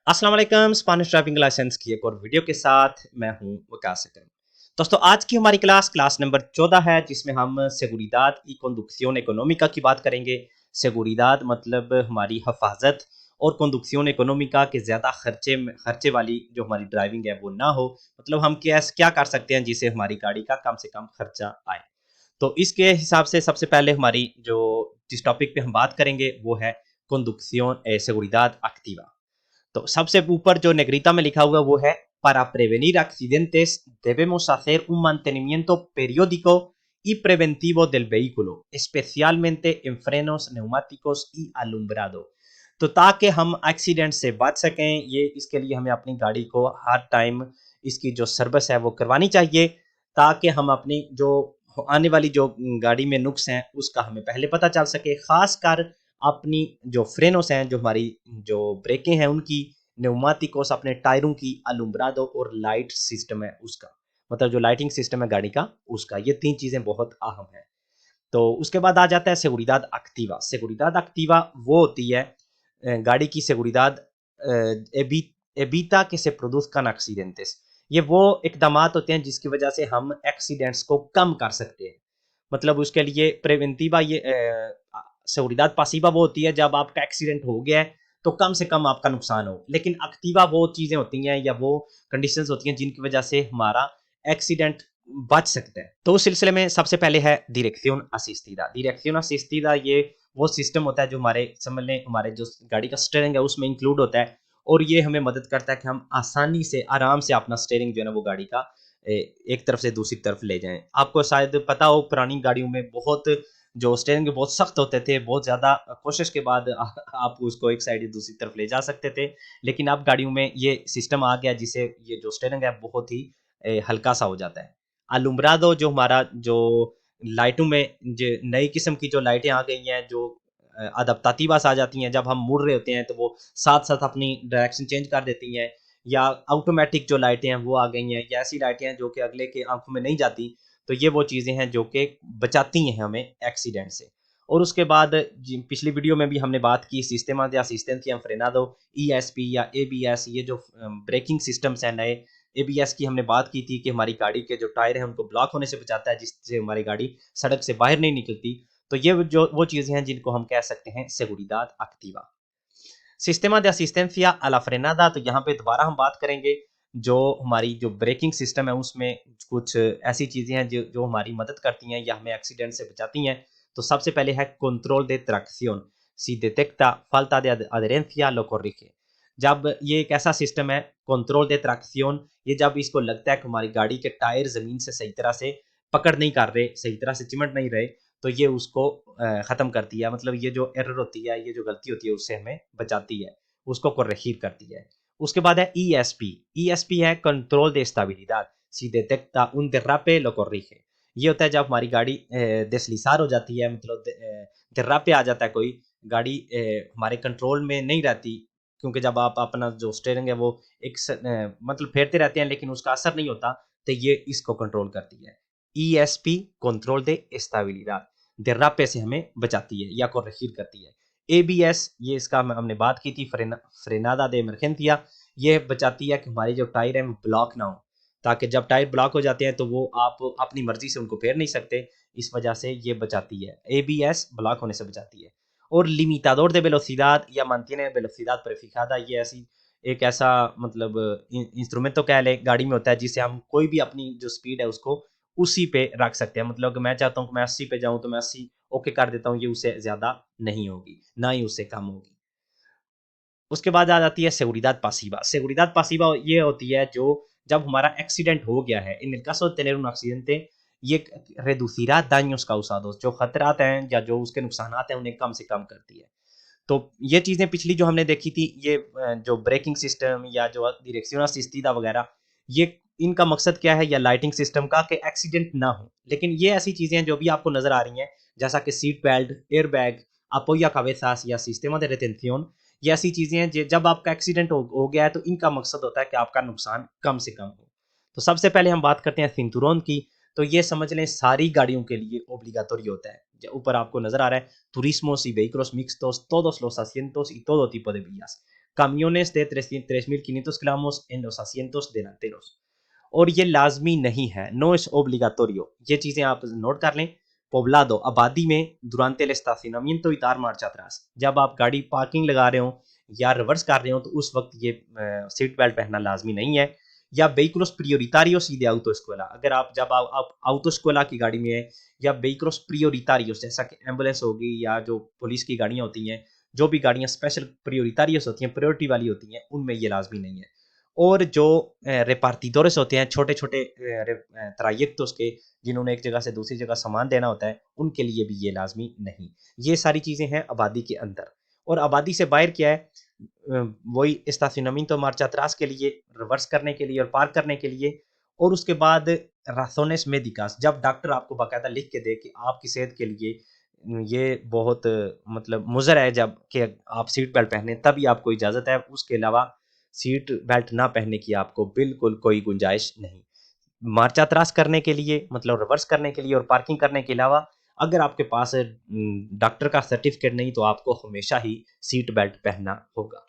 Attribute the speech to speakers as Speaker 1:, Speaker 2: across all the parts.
Speaker 1: अस्सलाम वालेकुम। Spanish driving licence की एक और वीडियो के साथ मैं हूं वकास अकरम। दोस्तों, आज की हमारी क्लास नंबर 14 है, जिसमें हम seguridad y conducción económica की बात करेंगे। seguridad मतलब हमारी हिफाजत और conducción económica के ज़्यादा खर्चे वाली जो हमारी ड्राइविंग है वो ना हो। मतलब हम क्या कर सकते हैं जिससे हमारी गाड़ी का कम से कम खर्चा आए। तो इसके हिसाब से सबसे पहले हमारी जो जिस टॉपिक पे हम बात करेंगे वो है conducción seguridad activa। तो सबसे ऊपर जो नेग्रिता में लिखा हुआ वो है para prevenir accidentes debemos hacer un mantenimiento periódico y preventivo del vehículo, especialmente en frenos, neumáticos y alumbrado। तो ताकि हम एक्सीडेंट से बच सकें, ये इसके लिए हमें अपनी गाड़ी को हर टाइम इसकी जो सर्विस है वो करवानी चाहिए, ताकि हम अपनी जो आने वाली जो गाड़ी में नुक्स हैं उसका हमें पहले पता चल सके। खासकर अपनी जो फ्रेनोस हैं, जो हमारी जो ब्रेकें हैं उनकी, न्यूमाटिकोस अपने टायरों की, अलुम्ब्राडो और लाइट सिस्टम है उसका, मतलब जो लाइटिंग सिस्टम है गाड़ी का उसका, ये तीन चीजें बहुत अहम है। तो उसके बाद आ जाता है seguridad activa। seguridad activa वो होती है गाड़ी की seguridad evita que se produzcan accidentes। ये वो इकदाम होते हैं जिसकी वजह से हम एक्सीडेंट्स को कम कर सकते हैं। मतलब उसके लिए प्रिवेंटिवा ये seguridad pasiva वो होती है जब आपका एक्सीडेंट हो गया है तो कम से कम आपका नुकसान हो। लेकिन एक्टिवा वो चीजें होती हैं या वो कंडीशंस होती हैं जिनकी वजह से हमारा एक्सीडेंट बच सकते हैं। तो उस सिलसिले में सबसे पहले है डायरेक्शन असिस्टिदा। डायरेक्शन असिस्टिदा ये वो सिस्टम होता है जो हमारे समझ लें हमारे जो गाड़ी का स्टीयरिंग है उसमें इंक्लूड होता है, और ये हमें मदद करता है कि हम आसानी से आराम से अपना स्टीयरिंग जो है ना वो गाड़ी का एक तरफ से दूसरी तरफ ले जाएं। आपको शायद पता हो पुरानी गाड़ियों में बहुत जो स्टीयरिंग बहुत सख्त होते थे, बहुत ज़्यादा कोशिश के बाद आप उसको एक साइड दूसरी तरफ ले जा सकते थे। लेकिन अब गाड़ियों में ये सिस्टम आ गया जिससे ये जो स्टीयरिंग है बहुत ही हल्का सा हो जाता है। अलुम्ब्राडो जो हमारा जो लाइटों में जो नई किस्म की जो लाइटें आ गई हैं, जो अदाप्टाटिवास आ जाती हैं, जब हम मुड़ रहे होते हैं तो वो साथ-साथ अपनी डायरेक्शन चेंज कर देती हैं, या ऑटोमेटिक जो लाइटें हैं वो आ गई हैं, या ऐसी लाइटें हैं जो कि अगले के आँखों में नहीं जाती। तो ये वो चीज़ें हैं जो कि बचाती हैं हमें एक्सीडेंट से। और उसके बाद पिछली वीडियो में भी हमने बात की Systema de asistencia en frenado, ESP या ABS, ये जो ब्रेकिंग सिस्टम्स हैं नए। एबीएस की हमने बात की थी कि हमारी गाड़ी के जो टायर हैं उनको ब्लॉक होने से बचाता है, जिससे हमारी गाड़ी सड़क से बाहर नहीं निकलती। तो ये जो वो चीज़ें हैं जिनको हम कह सकते हैं seguridad activa। Systema de asistencia a la frenada, तो यहाँ पे दोबारा हम बात करेंगे जो हमारी जो ब्रेकिंग सिस्टम है उसमें कुछ ऐसी चीज़ें हैं जो हमारी मदद करती हैं या हमें एक्सीडेंट से बचाती हैं। तो सबसे पहले है control de tracción। si detecta falta de adherencia lo corrige। जब ये एक ऐसा सिस्टम है कंट्रोल de tracción, ये जब इसको लगता है कि हमारी गाड़ी के टायर ज़मीन से सही तरह से पकड़ नहीं कर रहे, सही तरह से चिमट नहीं रहे, तो ये उसको ख़त्म करती है। मतलब ये जो एरर होती है, ये जो गलती होती है उससे हमें बचाती है, उसको कोरेक्ट करती है। उसके बाद है ईएसपी। ईएसपी है control de estabilidad। si detecta un derrape lo corrige। ये होता है जब हमारी गाड़ी देसलिसार हो जाती है, मतलब derrape आ जाता है कोई, गाड़ी हमारे कंट्रोल में नहीं रहती, क्योंकि जब आप अपना जो स्टीयरिंग है वो मतलब फेरते रहते हैं लेकिन उसका असर नहीं होता, तो ये इसको कंट्रोल करती है। ESP control de estabilidad, derrape से हमें बचाती है या कोरेक्ट करती है। एबीएस, ये इसका हमने बात की थी, फ्रेनादा de emergencia, ये बचाती है कि हमारे जो टायर हैं वो ब्लॉक ना हो, ताकि जब टायर ब्लॉक हो जाते हैं तो वो आप अपनी मर्जी से उनको फेर नहीं सकते, इस वजह से ये बचाती है। एबीएस ब्लॉक होने से बचाती है। और limitador de velocidad या mantiene velocidad prefijada, ये ऐसी एक ऐसा मतलब इंस्ट्रूमेंट तो कह लें गाड़ी में होता है जिससे हम कोई भी अपनी जो स्पीड है उसको उसी पे रख सकते हैं। मतलब कि मैं चाहता हूँ कि मैं 80 पे जाऊँ तो मैं 80 ओके कर देता हूँ, ये उससे ज़्यादा नहीं होगी, ना ही उससे कम होगी। उसके बाद आ जाती है seguridad pasiva। seguridad pasiva ये होती है जो जब हमारा एक्सीडेंट हो गया है, en el caso de tener un accidente, ये reducirá daños causados। जो खतरात हैं या जो उसके नुकसानात हैं उन्हें कम से कम करती है। तो ये चीज़ें पिछली जो हमने देखी थी, ये जो ब्रेकिंग सिस्टम या जो डायरेक्शन असिस्टिदा वगैरह, ये इनका मकसद क्या है या लाइटिंग सिस्टम का, कि एक्सीडेंट ना हो। लेकिन ये ऐसी चीज़ें हैं जो भी आपको नज़र आ रही हैं, जैसा कि seat belt, air bag, apoyo a cabezas या सिस्टम de retención, ये ऐसी चीज़ें हैं जब आपका एक्सीडेंट हो गया है तो इनका मकसद होता है कि आपका नुकसान कम से कम हो। तो सबसे पहले हम बात करते हैं सिंतुरोन की। तो ये समझ लें सारी गाड़ियों के लिए ओब्लिगाटोरी होता है। ऊपर आपको नजर आ रहा है turismos y vehículos mixtos, todos los asientos y todo tipo de vías। camiones de 3.500 kilogramos en los asientos delanteros। और ये लाजमी नहीं है, no es obligatorio। ये चीज़ें आप नोट कर लें। poblado आबादी में durante el estacionamiento y dar marcha atrás, जब आप गाड़ी पार्किंग लगा रहे हो या रिवर्स कर रहे हो तो उस वक्त ये सीट बेल्ट पहनना लाजमी नहीं है। या vehículos prioritarios y de autoescuela, अगर आप जब आप autoescuela की गाड़ी में है या vehículos prioritarios जैसा कि एम्बुलेंस होगी या जो पुलिस की गाड़ियाँ होती हैं, जो भी गाड़ियाँ स्पेशल प्रियोरिटारियस होती हैं, प्रायोरिटी वाली होती हैं, उनमें ये लाजमी नहीं है। और जो रिपार्टिदोरेस होते हैं, छोटे छोटे ट्रायेक्टोस के, जिन्होंने एक जगह से दूसरी जगह सामान देना होता है, उनके लिए भी ये लाजमी नहीं। ये सारी चीज़ें हैं आबादी के अंदर। और आबादी से बाहर क्या है, वही estacionamiento marcha atrás के लिए, रिवर्स करने के लिए और पार्क करने के लिए। और उसके बाद razones médicas, जब डॉक्टर आपको बाकायदा लिख के दे कि आपकी सेहत के लिए ये बहुत मतलब मुज़र है जब कि आप सीट बेल्ट पहने, तभी आपको इजाज़त है। उसके अलावा सीट बेल्ट ना पहनने की आपको बिल्कुल कोई गुंजाइश नहीं। मार्च त्रास करने के लिए मतलब रिवर्स करने के लिए और पार्किंग करने के अलावा अगर आपके पास डॉक्टर का सर्टिफिकेट नहीं तो आपको हमेशा ही सीट बेल्ट पहनना होगा।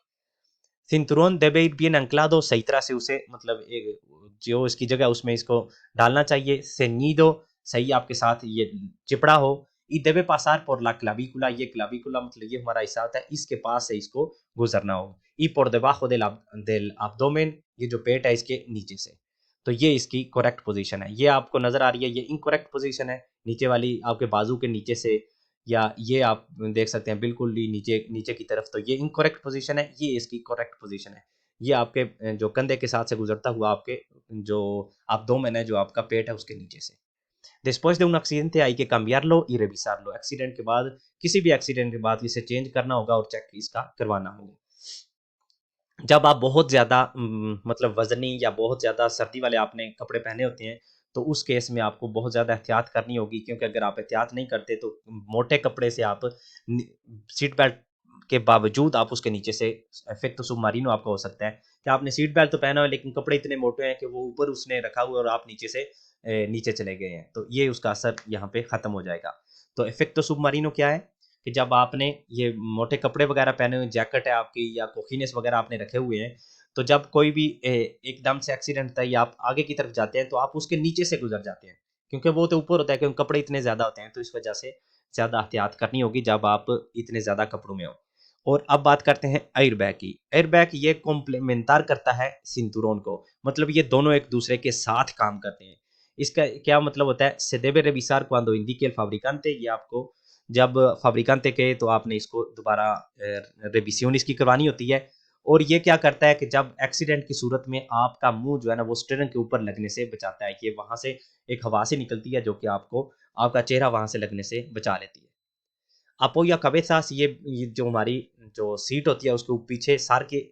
Speaker 1: cinturón debe ir bien anclado, सही तरह से उसे मतलब एक जो इसकी जगह उसमें इसको डालना चाहिए। ceñido सही आपके साथ ये चिपड़ा हो। y debe pasar por la clavícula, ये clavícula मतलब ये हमारा हिस्सा होता है, इसके पास से इसको गुजरना हो। y por debajo del abdomen, ये जो पेट है इसके नीचे से। तो ये इसकी करेक्ट पोजीशन है। ये आपको नजर आ रही है, ये इनकरेक्ट पोजीशन है, नीचे वाली आपके बाजू के नीचे से, या ये आप देख सकते हैं बिल्कुल ही नीचे नीचे की तरफ, तो ये इनकरेक्ट पोजीशन है, ये इसकी करेक्ट पोजीशन है। ये आपके जो कंधे के साथ से गुजरता हुआ आपके जो abdomen है, जो आपका पेट है, उसके नीचे से। Después de un accidente hay que cambiarlo y revisarlo, accident के बाद, किसी भी एक्सीडेंट के बाद इसे चेंज करना होगा और चेक इसका करवाना होगा। जब आप बहुत ज़्यादा मतलब वज़नी या बहुत ज़्यादा सर्दी वाले आपने कपड़े पहने होते हैं, तो उस केस में आपको बहुत ज़्यादा एहतियात करनी होगी, क्योंकि अगर आप एहतियात नहीं करते तो मोटे कपड़े से आप नि सीट बेल्ट के बावजूद आप उसके नीचे से इफेक्टो सबमारीनो आपका हो सकता है कि आपने सीट बेल्ट तो पहना है लेकिन कपड़े इतने मोटे हैं कि वो ऊपर उसने रखा हुआ है और आप नीचे से नीचे चले गए हैं, तो ये उसका असर यहाँ पे ख़त्म हो जाएगा। तो इफेक्टो सबमारीनो क्या है कि जब आपने ये मोटे कपड़े वगैरह पहने हुए, जैकेट है आपकी या कोखीनेस वगैरह आपने रखे हुए हैं, तो जब कोई भी एकदम से एक्सीडेंट होता है या आप आगे की तरफ जाते हैं तो आप उसके नीचे से गुजर जाते हैं, क्योंकि वो तो ऊपर होता है, क्योंकि कपड़े इतने ज़्यादा होते हैं, तो इस वजह से ज़्यादा एहतियात करनी होगी जब आप इतने ज़्यादा कपड़ों में हो। और अब बात करते हैं एयर बैग की। एयर बैग ये कॉम्प्लीमेंटार करता है सिंतुरोन को, मतलब ये दोनों एक दूसरे के साथ काम करते हैं। इसका क्या मतलब होता है, se debe revisar cuando indique el fabricante, ये आपको जब fabricante कहे तो आपने इसको दोबारा रिविजन इसकी करवानी होती है। और ये क्या करता है कि जब एक्सीडेंट की सूरत में आपका मुंह जो है ना वो स्टीयरिंग के ऊपर लगने से बचाता है, ये वहां से एक हवा से निकलती है जो कि आपको आपका चेहरा वहां से लगने से बचा लेती है। अपोया या कबेसास, ये जो हमारी जो सीट होती है उसके पीछे सार के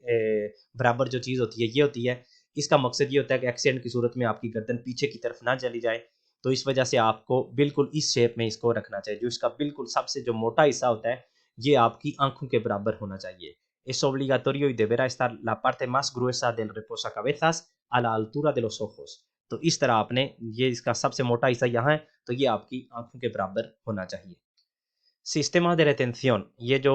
Speaker 1: बराबर जो चीज़ होती है ये होती है। इसका मकसद ये होता है कि एक्सीडेंट की सूरत में आपकी गर्दन पीछे की तरफ ना चली जाए, तो इस वजह से आपको बिल्कुल इस शेप में इसको रखना चाहिए। जो इसका बिल्कुल सबसे जो मोटा हिस्सा होता है ये आपकी आंखों के बराबर होना चाहिए। Es obligatorio y deberá estar la parte más gruesa del reposacabezas a la altura de los ojos। तो इस तरह आपने ये इसका सबसे मोटा हिस्सा यहाँ है, तो ये आपकी आंखों के बराबर होना चाहिए। Sistemas de retención, ये जो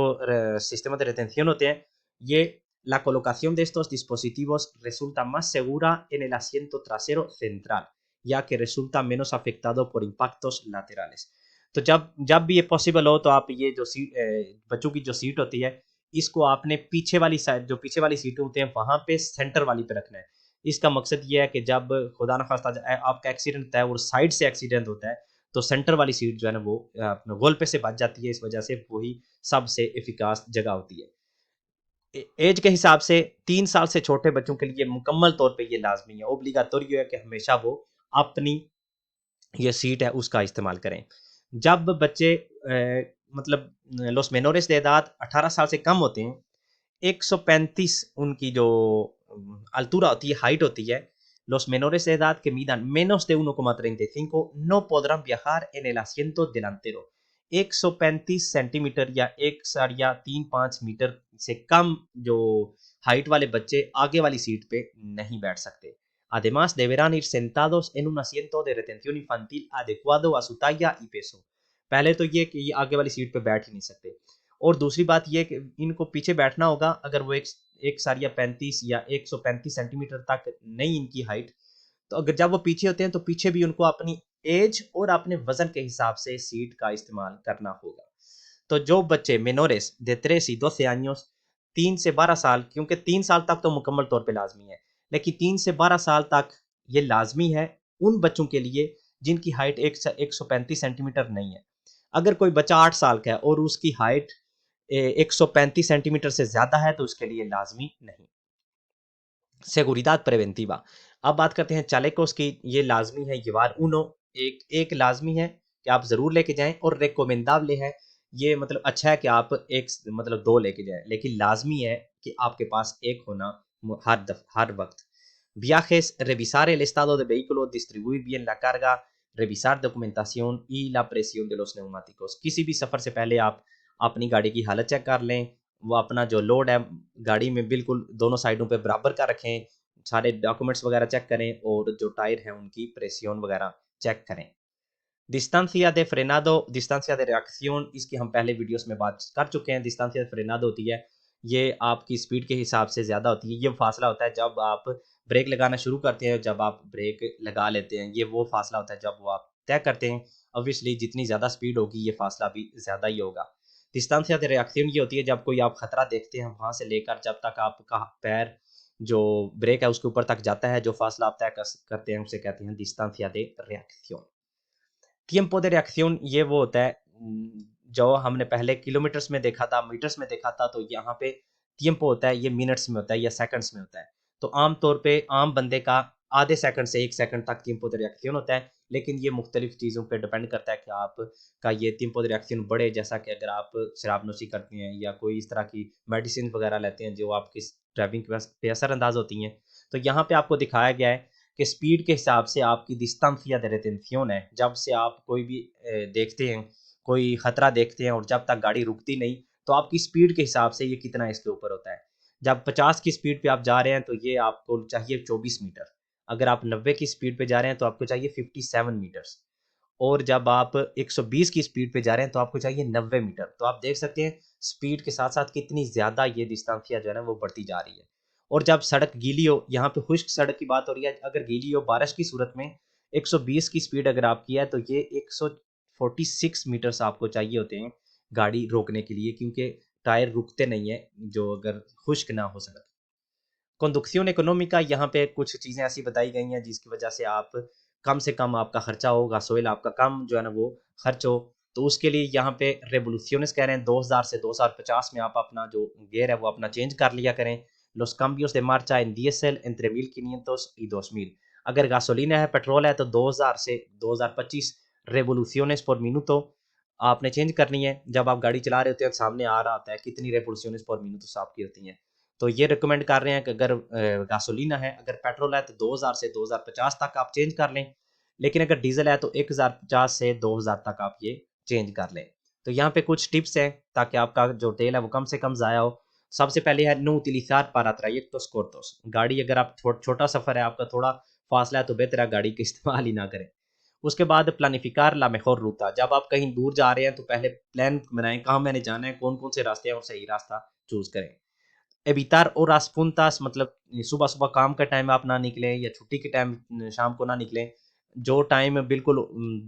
Speaker 1: sistemas de retención होते हैं, ये la colocación de estos dispositivos resulta más segura en el asiento trasero central, ya que resulta menos afectado por impactos laterales। तो जब जब भी ये पॉसिबल हो तो आप ये जो सीट बच्चों की जो सीट होती है, इसको आपने पीछे वाली साइड, जो पीछे वाली सीटें होती हैं वहां पे सेंटर वाली पे रखना है। इसका मकसद ये है कि जब खुदा न खास्ता आपका एक्सीडेंट होता है और साइड से एक्सीडेंट होता है, तो सेंटर वाली सीट जो है ना वो अपने गोल पे से बच जाती है, इस वजह से वही सबसे एफिकास जगह होती है। एज के हिसाब से 3 साल से छोटे बच्चों के लिए मुकम्मल तौर पे ये लाजमी है, ओब्लिगाटोरियो है कि हमेशा वो अपनी ये सीट है उसका इस्तेमाल करें। जब बच्चे मतलब लोस मेनोरेस de edad 18 साल से कम होते हैं, 135 उनकी जो altura होती है, हाइट होती है, los menores de edad que midan menos de 1,35 no podrán viajar en el asiento delantero। 135 centimetre या 1.35 मीटर से कम जो हाइट वाले बच्चे आगे वाली सीट पे नहीं बैठ सकते। Además, deberán ir sentados en un asiento de retención infantil adecuado a su talla y peso। पहले तो ये कि ये आगे वाली सीट पे बैठ ही नहीं सकते, और दूसरी बात ये कि इनको पीछे बैठना होगा। अगर वो एक 1 या 135 सेंटीमीटर तक नहीं इनकी हाइट, तो अगर जब वो पीछे होते हैं तो पीछे भी उनको अपनी एज और अपने वजन के हिसाब से सीट का इस्तेमाल करना होगा। तो जो बच्चे मेनोरेस de 3 y 12 años 3 से 12 साल, क्योंकि 3 साल तक तो मुकम्मल तौर पे लाजमी है, लेकिन 3 से 12 साल तक ये लाजमी है उन बच्चों के लिए जिनकी हाइट 135 सेंटीमीटर नहीं है। अगर कोई बच्चा 8 साल का है और उसकी हाइट 135 सेंटीमीटर से ज़्यादा है तो उसके लिए लाजमी नहीं। Seguridad preventiva। अब बात करते हैं chalecos की। ये लाजमी है, llevar uno, एक लाजमी है कि आप ज़रूर लेके जाएं, और recomendable है, ये मतलब अच्छा है कि आप एक मतलब 2 लेके जाएं, लेकिन लाजमी है कि आपके पास एक होना हर वक्त। Viajes, revisar el estado del vehículo, distribuir bien la carga, revisar documentación y la presión de los neumáticos। किसी भी सफ़र से पहले आप अपनी गाड़ी की हालत चेक कर लें, वो अपना जो लोड है गाड़ी में बिल्कुल दोनों साइडों पे बराबर का रखें, सारे डॉक्यूमेंट्स वगैरह चेक करें, और जो टायर हैं उनकी प्रेसियन वगैरह चेक करें। डिस्टेंसिया दे फ्रेनादो, डिस्टेंसिया दे रिएक्शन, इसकी हम पहले वीडियोस में बात कर चुके हैं। डिस्टेंसिया दे फ्रेनादो होती है, ये आपकी स्पीड के हिसाब से ज़्यादा होती है। ये फासला होता है जब आप ब्रेक लगाना शुरू करते हैं, जब आप ब्रेक लगा लेते हैं, ये वो फासला होता है जब वो आप तय करते हैं। ऑब्वियसली जितनी ज़्यादा स्पीड होगी ये फासला भी ज़्यादा ही होगा। डिस्टेंसिया दे रिएक्शन ये होती है जब कोई आप खतरा देखते हैं, वहाँ से लेकर जब तक आपका पैर जो ब्रेक है उसके ऊपर तक जाता है, जो फासला आप तय करते हैं उसे कहते हैं डिस्टेंसिया दे रिएक्शन। tiempo de reacción ये वो होता है जो हमने पहले किलोमीटर्स में देखा था, मीटर्स में देखा था, तो यहाँ पे tiempo होता है, ये मिनट्स में होता है या सेकंड्स में होता है। तो आम तौर पे आम बंदे का आधे सेकंड से 1 सेकंड तक tiempo de reacción होता है, लेकिन ये मुख्तलिफ चीज़ों पे डिपेंड करता है कि आपका ये tiempo de reacción बढ़े, जैसा कि अगर आप शराब-नोशी करते हैं या कोई इस तरह की मेडिसिन वगैरह लेते हैं जो आपकी ड्राइविंग पे असरअंदाज होती हैं। तो यहाँ पे आपको दिखाया गया है कि स्पीड के हिसाब से आपकी distancia de retención है, जब से आप कोई भी देखते हैं, कोई खतरा देखते हैं और जब तक गाड़ी रुकती नहीं, तो आपकी स्पीड के हिसाब से ये कितना इसके ऊपर होता है। जब 50 की स्पीड पे आप जा रहे हैं तो ये आपको चाहिए 24 मीटर, अगर आप 90 की स्पीड पे जा रहे हैं तो आपको चाहिए 57 मीटर्स, और जब आप 120 की स्पीड पे जा रहे हैं तो आपको चाहिए 90 मीटर। तो आप देख सकते हैं स्पीड के साथ साथ कितनी ज़्यादा ये डिस्टेंसिया जो है ना वो बढ़ती जा रही है। और जब सड़क गीली हो, यहाँ पे खुश्क सड़क की बात हो रही है, अगर गीली हो बारिश की सूरत में 120 की स्पीड अगर आपकी है तो ये 146 मीटर्स आपको चाहिए होते हैं गाड़ी रोकने के लिए, क्योंकि टायर रुकते नहीं है जो अगर खुश्क ना हो सड़क। कंडक्शन इकोनॉमिका, यहाँ पे कुछ चीज़ें ऐसी बताई गई हैं जिसकी वजह से आप कम से कम आपका खर्चा हो, गासोइल आपका कम जो है ना वो खर्च हो। तो उसके लिए यहाँ पे रेवोल्यूशंस कह रहे हैं 2000 से 2050 में आप अपना जो गियर है वो अपना चेंज कर लिया करें। Los cambios de marcha en diésel entre 1500 y 2000। अगर गासोलीन है, पेट्रोल है, तो 2000 से 2025 रेवोल्यूशंस पर मिनटो आपने चेंज करनी है। जब आप गाड़ी चला रहे होते हैं सामने आ रहा होता है कितनी रेवोल्यूशंस पर मिनटोस आपकी होती हैं। तो ये रिकमेंड कर रहे हैं कि अगर गासोलीना है, अगर पेट्रोल है तो 2000 से 2050 तक आप चेंज कर लें, लेकिन अगर डीजल है तो 1050 से 2000 तक आप ये चेंज कर लें। तो यहाँ पे कुछ टिप्स हैं ताकि आपका जो तेल है वो कम से कम ज़ाया हो। सबसे पहले है no utilizar para trayectos cortos। गाड़ी अगर आप छोटा सफ़र है आपका, थोड़ा फासला है, तो बेहतर है गाड़ी का इस्तेमाल ही ना करें। उसके बाद प्लानिफिकार ला मेजor रूटा, जब आप कहीं दूर जा रहे हैं तो पहले प्लान बनाएं कहाँ मैंने जाना है, कौन कौन से रास्ते हैं, और सही रास्ता चूज करें। एविtar horas puntas, मतलब सुबह-सुबह काम का टाइम आप ना निकलें या छुट्टी के टाइम शाम को ना निकलें। जो टाइम बिल्कुल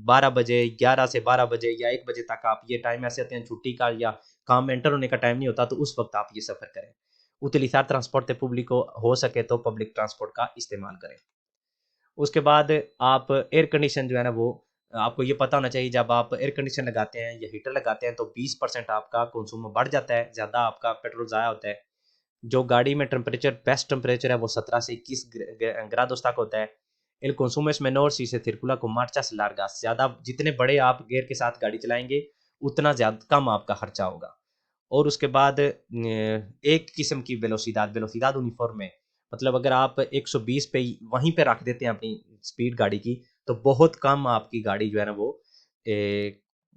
Speaker 1: 12 बजे, 11 से 12 बजे या 1 बजे तक, आप ये टाइम ऐसे होते हैं छुट्टी का या काम में एंटर होने का टाइम नहीं होता, तो उस वक़्त आप ये सफ़र करें। utilizar transporte público, हो सके तो पब्लिक ट्रांसपोर्ट का इस्तेमाल करें। उसके बाद आप एयर कंडीशन जो है ना वो आपको ये पता होना चाहिए, जब आप एयर कंडीशन लगाते हैं या हीटर लगाते हैं तो 20% आपका कंज्यूम बढ़ जाता है, ज़्यादा आपका पेट्रोल ज़ाया होता है। जो गाड़ी में टेम्परेचर बेस्ट टेम्परेचर है वो 17 से 21 ग्रादोस तक होता है। El consumo es menor si se circula con marchas largas। ज़्यादा जितने बड़े आप गियर के साथ गाड़ी चलाएंगे उतना ज़्यादा कम आपका खर्चा होगा। और उसके बाद एक किस्म की वेलोसिदाद वेलोसिदाद यूनिफॉर्म है, मतलब अगर आप 120 पे वहीं पे रख देते हैं अपनी स्पीड गाड़ी की, तो बहुत कम आपकी गाड़ी जो है ना वो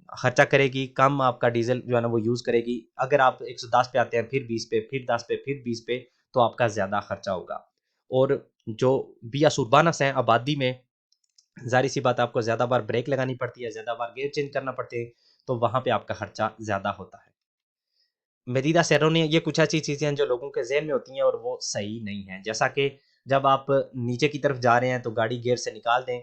Speaker 1: खर्चा करेगी, कम आपका डीजल जो है ना वो यूज़ करेगी। अगर आप 110 पे आते हैं, फिर 20 पे, फिर 10 पे, फिर 20 पे, तो आपका ज़्यादा खर्चा होगा। और जो vías urbanas हैं आबादी में, ज़ाहिर सी बात है आपको ज़्यादा बार ब्रेक लगानी पड़ती है, ज़्यादा बार गियर चेंज करना पड़ते हैं, तो वहाँ पे आपका खर्चा ज़्यादा होता है। मदीदा शहरों ने ये कुछ ऐसी चीज़ें हैं जो लोगों के ज़हन में होती हैं और वो सही नहीं हैं। जैसा कि जब आप नीचे की तरफ जा रहे हैं तो गाड़ी गियर से निकाल दें,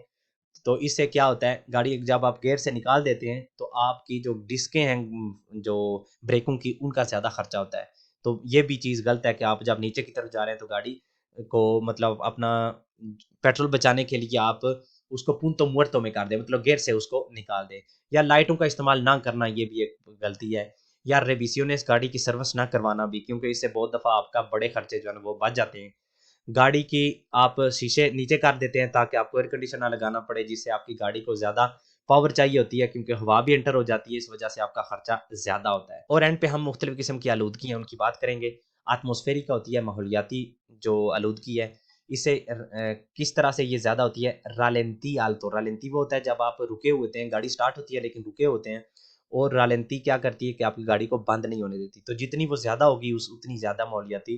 Speaker 1: तो इससे क्या होता है, गाड़ी जब आप गियर से निकाल देते हैं तो आपकी जो डिस्कें हैं जो ब्रेकों की, उनका ज़्यादा खर्चा होता है। तो ये भी चीज़ गलत है कि आप जब नीचे की तरफ जा रहे हैं तो गाड़ी को मतलब अपना पेट्रोल बचाने के लिए आप उसको पूंतो मुड़तो में कर दें, मतलब गियर से उसको निकाल दें। या लाइटों का इस्तेमाल ना करना, ये भी एक गलती है। या रिविज़ियोनेस गाड़ी की सर्विस ना करवाना भी, क्योंकि इससे बहुत दफ़ा आपका बड़े खर्चे जो है ना वो बच जाते हैं। गाड़ी की आप शीशे नीचे कर देते हैं ताकि आपको एयर कंडीशनर ना लगाना पड़े, जिससे आपकी गाड़ी को ज़्यादा पावर चाहिए होती है, क्योंकि हवा भी एंटर हो जाती है, इस वजह से आपका खर्चा ज़्यादा होता है। और एंड पे हम मुख्तलिफ किस्म की आलूदगी हैं उनकी बात करेंगे। एटमॉस्फेरिक का होती है, माहौलियाती जो आलूदगी है, इससे किस तरह से ये ज़्यादा होती है। रालेंती आल्तो, रालेंती वो होता है जब आप रुके हुए होते हैं, गाड़ी स्टार्ट होती है लेकिन रुके होते हैं, और रालेंती क्या करती है कि आपकी गाड़ी को बंद नहीं होने देती। तो जितनी वो ज़्यादा होगी उस उतनी ज़्यादा माहौलियाती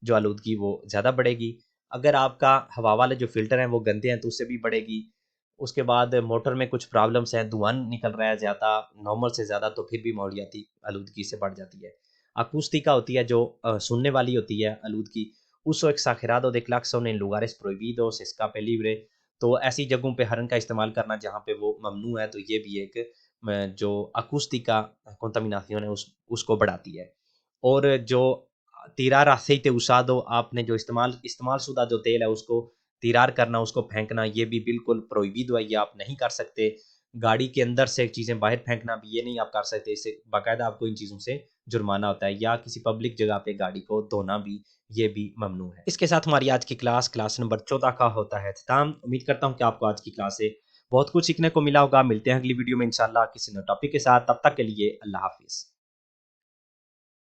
Speaker 1: जो आलूदगी वो ज़्यादा बढ़ेगी। अगर आपका हवा वाले जो फ़िल्टर हैं वो गंदे हैं तो उससे भी बढ़ेगी। उसके बाद मोटर में कुछ प्रॉब्लम्स हैं, धुआँ निकल रहा है ज़्यादा, नॉर्मल से ज़्यादा, तो फिर भी माहौलियाती आलूदगी इससे बढ़ जाती है। अकूस्टिका होती है जो सुनने वाली होती है आलूदगी। Uso exagerado de claxon en lugares prohibidos, escape libre, तो ऐसी जगहों पे हॉर्न का इस्तेमाल करना जहाँ पे वो ममनू है, तो ये भी एक जो अकूस्टिका contaminación है उसको बढ़ाती है। और जो तिरार aceite usado, आपने जो इस्तेमाल शुदा जो तेल है उसको तिरार करना, उसको फेंकना, ये भी बिल्कुल प्रोहिबिdo है, ये आप नहीं कर सकते। गाड़ी के अंदर से चीज़ें बाहर फेंकना भी ये नहीं आप कर सकते, इससे बाकायदा आपको इन चीज़ों से जुर्माना होता है। या किसी पब्लिक जगह पे गाड़ी को धोना भी, ये भी ममनू है। इसके साथ हमारी आज की क्लास नंबर 14 का होता है इख्तिताम। उम्मीद करता हूँ कि आपको आज की क्लास से बहुत कुछ सीखने को मिला होगा। मिलते हैं अगली वीडियो में इंशाल्लाह किसी नए टॉपिक के साथ। तब तक के लिए अल्लाह हाफ़िज़।